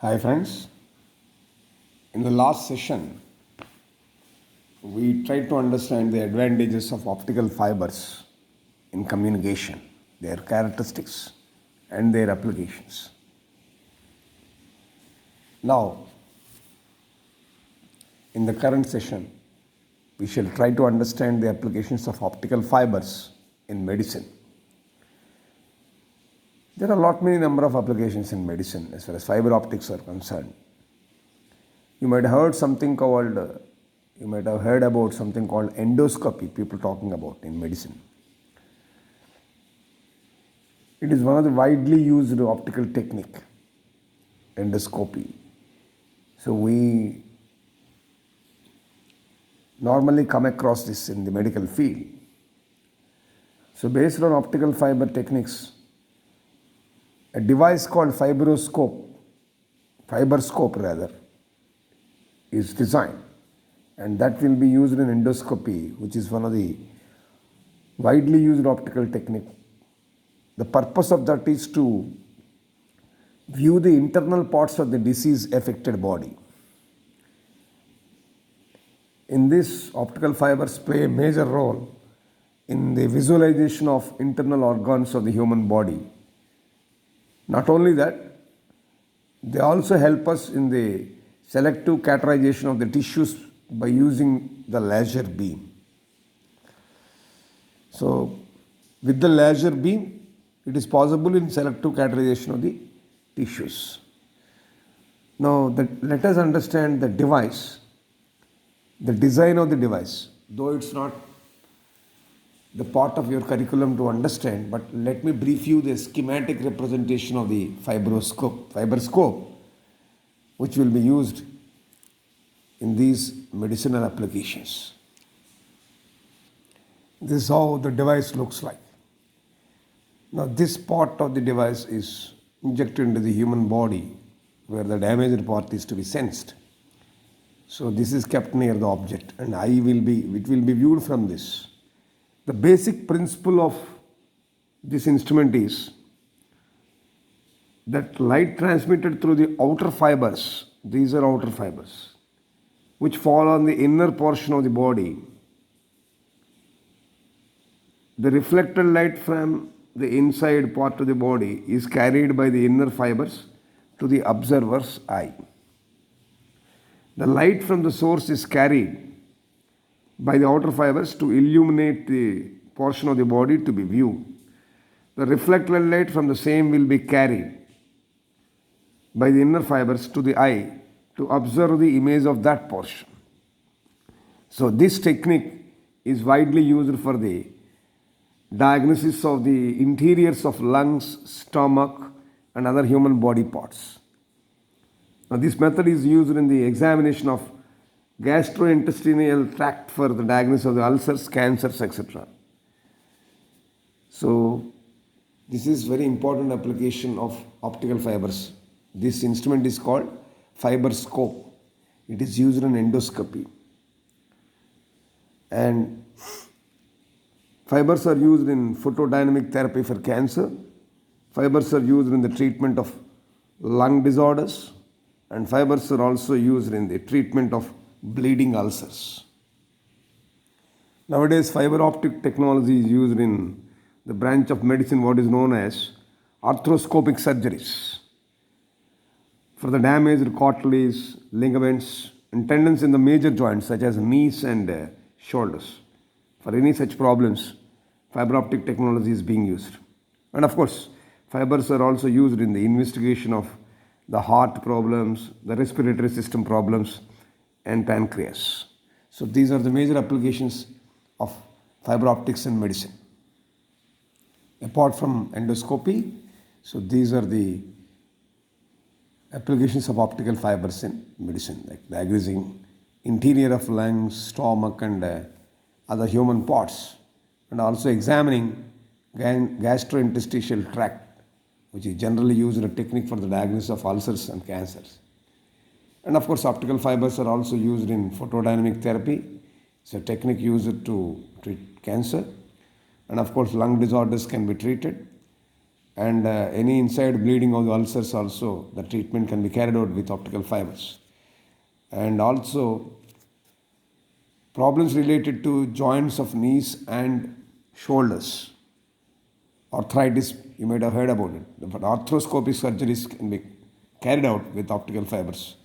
Hi friends, in the last session we tried to understand the advantages of optical fibers in communication, their characteristics and their applications. Now, in the current session, we shall try to understand the applications of optical fibers in medicine. There are many number of applications in medicine as far as fiber optics are concerned. You might have heard something called, you might have heard about something called endoscopy, people talking about in medicine. It is one of the widely used optical technique, endoscopy. So we normally come across this in the medical field. So based on optical fiber techniques, a device called fiberscope rather, is designed, and that will be used in endoscopy, which is one of the widely used optical technique. The purpose of that is to view the internal parts of the disease affected body. In this, optical fibers play a major role in the visualization of internal organs of the human body. Not only that, they also help us in the selective categorization of the tissues by using the laser beam. So, with the laser beam, it is possible in selective categorization of the tissues. Now, let us understand the device, the design of the device, though it's not the part of your curriculum to understand, but let me brief you the schematic representation of the fiberscope, which will be used in these medicinal applications. This is how the device looks like. Now, this part of the device is injected into the human body where the damaged part is to be sensed. So this is kept near the object and it will be viewed from this. The basic principle of this instrument is that light transmitted through the outer fibers, these are outer fibers, which fall on the inner portion of the body. The reflected light from the inside part of the body is carried by the inner fibers to the observer's eye. The light from the source is carried by the outer fibers to illuminate the portion of the body to be viewed. The reflected light from the same will be carried by the inner fibers to the eye to observe the image of that portion. So this technique is widely used for the diagnosis of the interiors of lungs, stomach and other human body parts. Now this method is used in the examination of gastrointestinal tract for the diagnosis of the ulcers, cancers, etc. So this is very important application of optical fibers. This instrument is called fiberscope. It is used in endoscopy. And fibers are used in photodynamic therapy for cancer. Fibers are used in the treatment of lung disorders. And fibers are also used in the treatment of bleeding ulcers. Nowadays, fiber optic technology is used in the branch of medicine what is known as arthroscopic surgeries for the damaged cartilage, ligaments and tendons in the major joints such as knees and shoulders. For any such problems, fiber optic technology is being used. And of course, fibers are also used in the investigation of the heart problems, the respiratory system problems and pancreas. So these are the major applications of fiber optics in medicine. Apart from endoscopy, so these are the applications of optical fibers in medicine, like diagnosing interior of lungs, stomach and other human parts, and also examining gastrointestinal tract, which is generally used in a technique for the diagnosis of ulcers and cancers. And of course, optical fibers are also used in photodynamic therapy. It's a technique used to treat cancer. And of course, lung disorders can be treated. and any inside bleeding of the ulcers also, the treatment can be carried out with optical fibers. And also problems related to joints of knees and shoulders, arthritis, you might have heard about it, but arthroscopic surgeries can be carried out with optical fibers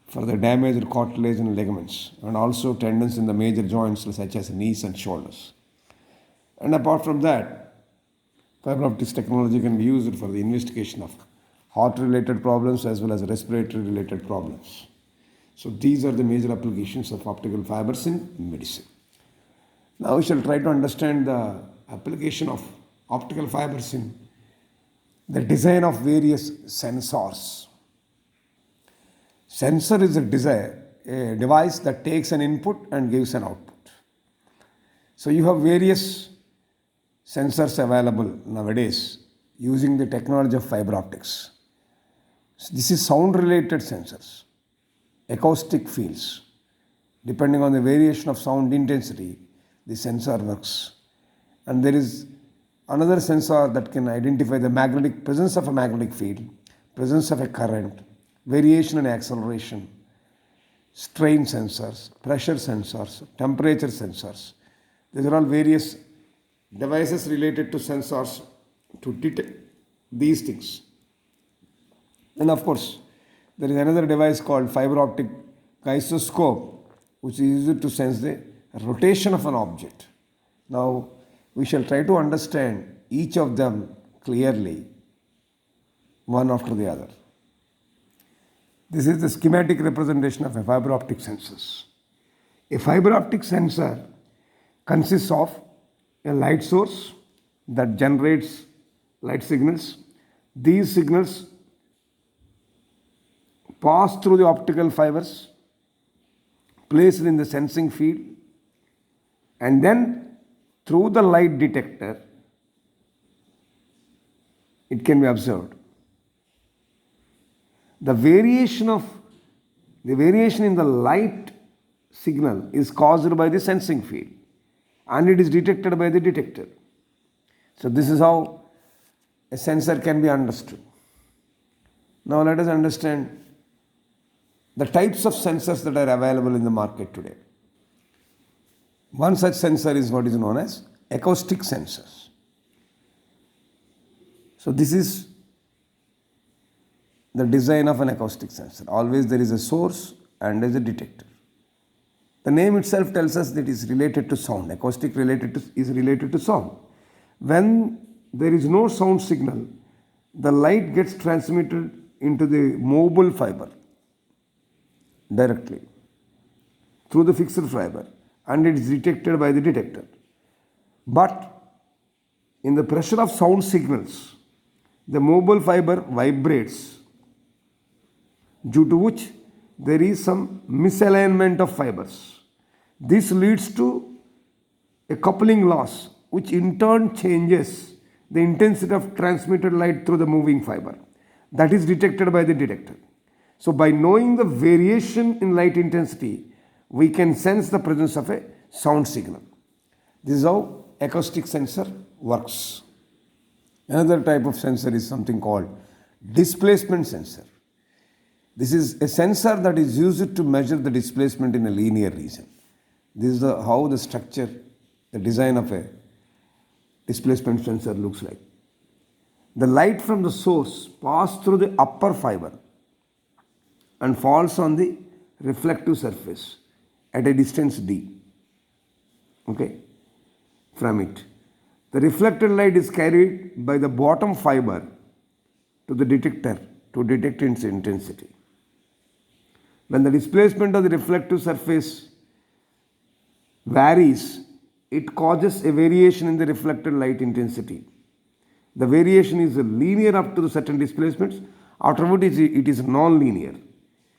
for the damaged cartilage and ligaments, and also tendons in the major joints such as knees and shoulders. And apart from that, fiber optics technology can be used for the investigation of heart related problems as well as respiratory related problems. So these are the major applications of optical fibers in medicine. Now we shall try to understand the application of optical fibers in the design of various sensors. Sensor is a device that takes an input and gives an output. So you have various sensors available nowadays using the technology of fiber optics. So this is sound related sensors, acoustic fields. Depending on the variation of sound intensity, the sensor works. And there is another sensor that can identify the presence of a magnetic field, presence of a current, variation in acceleration, strain sensors, pressure sensors, temperature sensors. These are all various devices related to sensors to detect these things. And of course, there is another device called fiber optic gyroscope, which is used to sense the rotation of an object. Now, we shall try to understand each of them clearly, one after the other. This is the schematic representation of a fiber optic sensors. A fiber optic sensor consists of a light source that generates light signals. These signals pass through the optical fibers placed in the sensing field, and then through the light detector it can be observed. The variation in the light signal is caused by the sensing field, and it is detected by the detector. So this is how a sensor can be understood. Now let us understand the types of sensors that are available in the market today. One such sensor is what is known as acoustic sensors. So this is the design of an acoustic sensor. Always there is a source and there is a detector. The name itself tells us that it is related to sound. Acoustic is related to sound. When there is no sound signal, the light gets transmitted into the mobile fiber directly through the fixed fiber, and it is detected by the detector. But in the pressure of sound signals, the mobile fiber vibrates, due to which there is some misalignment of fibers. This leads to a coupling loss, which in turn changes the intensity of transmitted light through the moving fiber. That is detected by the detector. So by knowing the variation in light intensity, we can sense the presence of a sound signal. This is how acoustic sensor works. Another type of sensor is something called displacement sensor. This is a sensor that is used to measure the displacement in a linear region. This is how the structure, the design of a displacement sensor looks like. The light from the source passes through the upper fiber and falls on the reflective surface at a distance d. Okay, from it. The reflected light is carried by the bottom fiber to the detector to detect its intensity. When the displacement of the reflective surface varies, it causes a variation in the reflected light intensity. The variation is linear up to the certain displacements, afterward it is non-linear.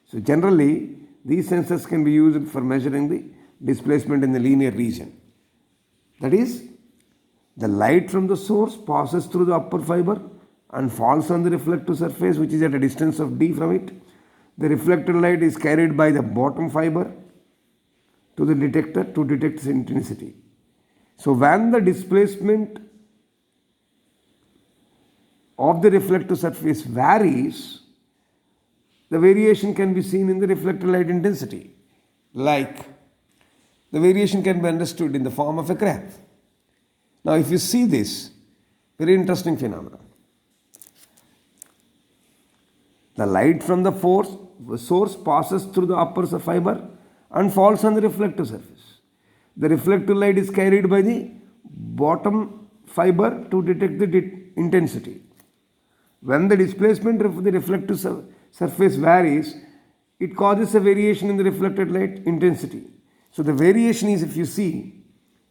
So generally, these sensors can be used for measuring the displacement in the linear region. That is, the light from the source passes through the upper fiber and falls on the reflective surface, which is at a distance of d from it. The reflected light is carried by the bottom fiber to the detector to detect its intensity. So when the displacement of the reflective surface varies, the variation can be seen in the reflected light intensity. Like, the variation can be understood in the form of a graph. Now, if you see this, very interesting phenomenon. The light from the source passes through the upper fiber and falls on the reflective surface. The reflected light is carried by the bottom fiber to detect the intensity. When the displacement of the reflective surface varies, it causes a variation in the reflected light intensity. So the variation is, if you see,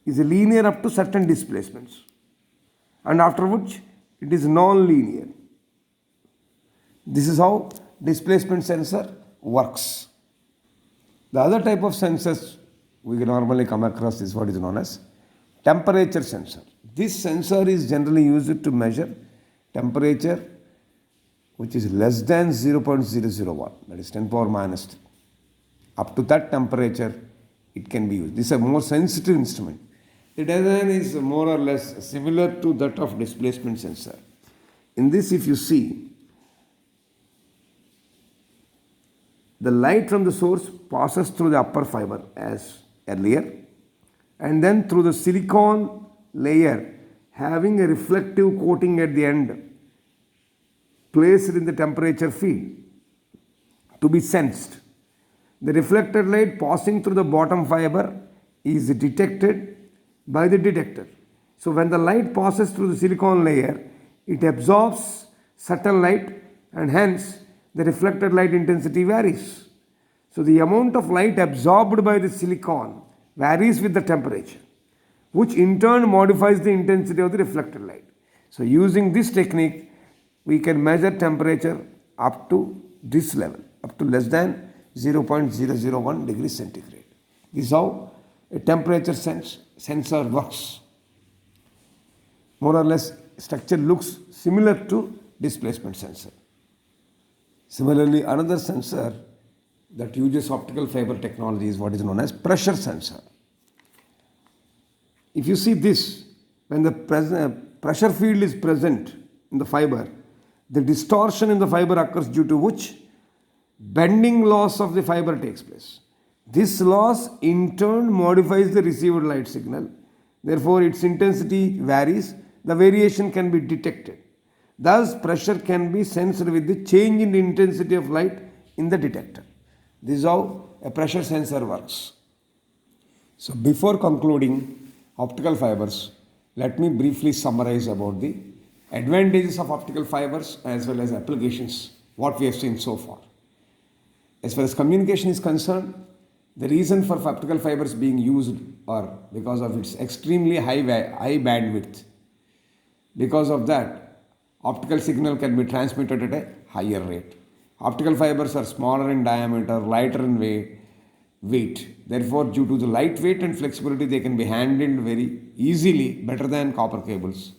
is linear up to certain displacements, and after which it is non-linear. This is how displacement sensor works. The other type of sensors we normally come across is what is known as temperature sensor. This sensor is generally used to measure temperature which is less than 0.001, that is 10 power minus 3. Up to that temperature it can be used. This is a more sensitive instrument. The design is more or less similar to that of displacement sensor. In this, if you see, the light from the source passes through the upper fiber as earlier, and then through the silicon layer having a reflective coating at the end placed in the temperature field to be sensed. The reflected light passing through the bottom fiber is detected by the detector. So when the light passes through the silicon layer, it absorbs subtle light and hence the reflected light intensity varies. So the amount of light absorbed by the silicon varies with the temperature, which in turn modifies the intensity of the reflected light. So using this technique, we can measure temperature up to this level, up to less than 0.001 degrees centigrade. This is how a temperature sensor works. More or less, structure looks similar to displacement sensor. Similarly, another sensor that uses optical fiber technology is what is known as pressure sensor. If you see this, when the pressure field is present in the fiber, the distortion in the fiber occurs due to which bending loss of the fiber takes place. This loss in turn modifies the received light signal. Therefore, its intensity varies. The variation can be detected. Thus, pressure can be sensed with the change in the intensity of light in the detector. This is how a pressure sensor works. So, before concluding optical fibers, let me briefly summarize about the advantages of optical fibers as well as applications, what we have seen so far. As far as communication is concerned, the reason for optical fibers being used are because of its extremely high bandwidth. Because of that, optical signal can be transmitted at a higher rate. Optical fibers are smaller in diameter, lighter in weight. Therefore, due to the lightweight and flexibility, they can be handled very easily, better than copper cables.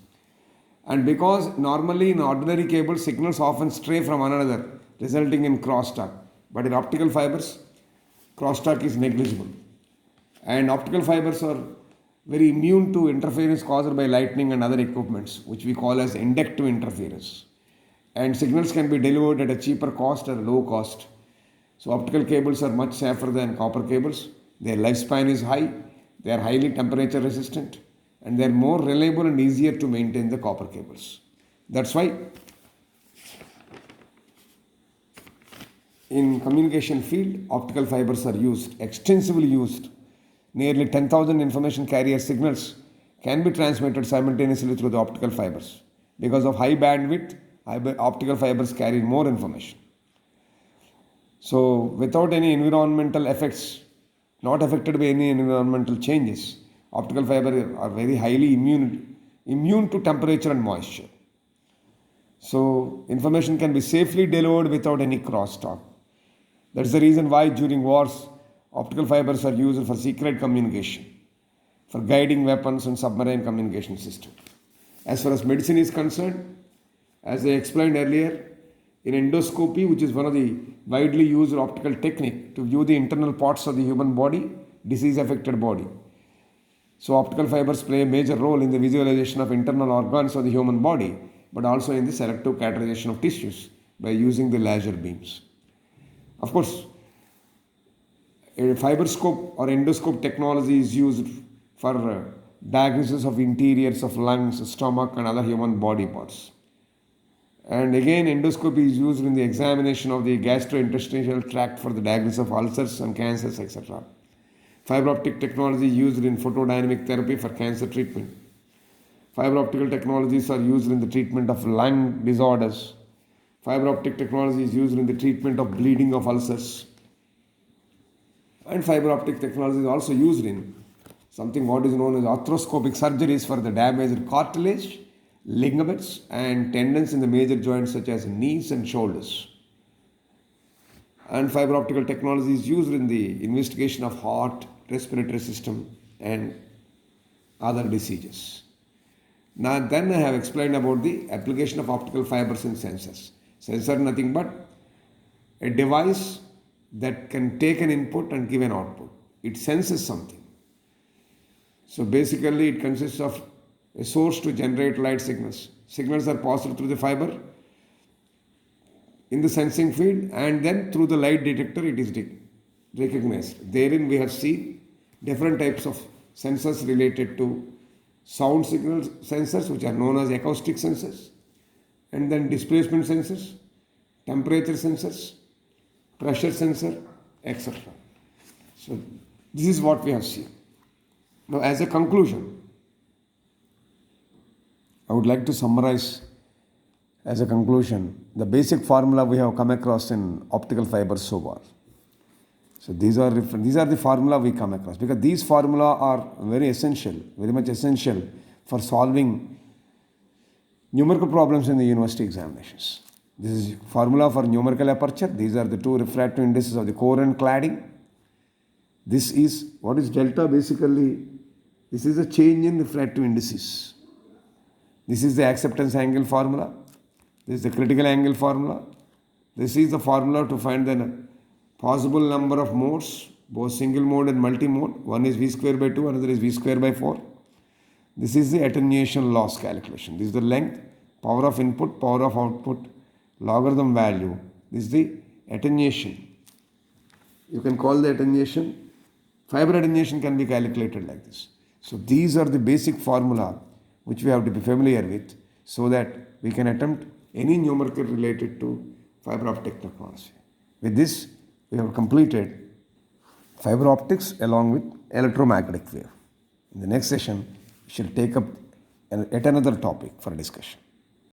And because normally in ordinary cables, signals often stray from one another, resulting in crosstalk. But in optical fibers, crosstalk is negligible. And optical fibers are very immune to interference caused by lightning and other equipments, which we call as inductive interference. And signals can be delivered at a cheaper cost or low cost. So optical cables are much safer than copper cables. Their lifespan is high, they are highly temperature resistant, and they are more reliable and easier to maintain than copper cables. That's why in communication field, optical fibers are extensively used. Nearly 10,000 information carrier signals can be transmitted simultaneously through the optical fibers. Because of high bandwidth, optical fibers carry more information. So, without any environmental effects, not affected by any environmental changes, optical fibers are very highly immune to temperature and moisture. So, information can be safely delivered without any crosstalk. That's the reason why during wars, optical fibers are used for secret communication, for guiding weapons and submarine communication system. As far as medicine is concerned, as I explained earlier, in endoscopy, which is one of the widely used optical technique to view the internal parts of the human body, disease-affected body. So optical fibers play a major role in the visualization of internal organs of the human body but also in the selective cauterization of tissues by using the laser beams. Of course, a fiberscope or endoscope technology is used for diagnosis of interiors of lungs, stomach, and other human body parts. And again, endoscopy is used in the examination of the gastrointestinal tract for the diagnosis of ulcers and cancers, etc. Fiber optic technology used in photodynamic therapy for cancer treatment. Fiber optical technologies are used in the treatment of lung disorders. Fiber optic technology is used in the treatment of bleeding of ulcers. And fiber optic technology is also used in something what is known as arthroscopic surgeries for the damaged cartilage, ligaments, and tendons in the major joints such as knees and shoulders. And fiber optical technology is used in the investigation of heart, respiratory system, and other diseases. Now then I have explained about the application of optical fibers in sensors. Sensor nothing but a device that can take an input and give an output. It senses something. So basically it consists of a source to generate light signals. Signals are passed through the fiber in the sensing field, and then through the light detector it is recognized. Therein we have seen different types of sensors related to sound signal sensors, which are known as acoustic sensors, and then displacement sensors, temperature sensors, pressure sensor, etc. So this is what we have seen. Now as a conclusion, I would like to summarize as a conclusion the basic formula we have come across in optical fibers so far. So these are the formula we come across, because these formula are very essential, very much essential for solving numerical problems in the university examinations. This is formula for numerical aperture. These are the two refractive indices of the core and cladding. This is what is delta basically. This is a change in refractive indices. This is the acceptance angle formula. This is the critical angle formula. This is the formula to find the possible number of modes, both single mode and multi-mode. One is v square by 2, another is v square by 4. This is the attenuation loss calculation. This is the length, power of input, power of output, logarithm value. This is the attenuation. You can call the attenuation. Fiber attenuation can be calculated like this. So these are the basic formula which we have to be familiar with, so that we can attempt any numerical related to fiber optic technology. With this, we have completed fiber optics along with electromagnetic wave. In the next session, we shall take up yet another topic for discussion.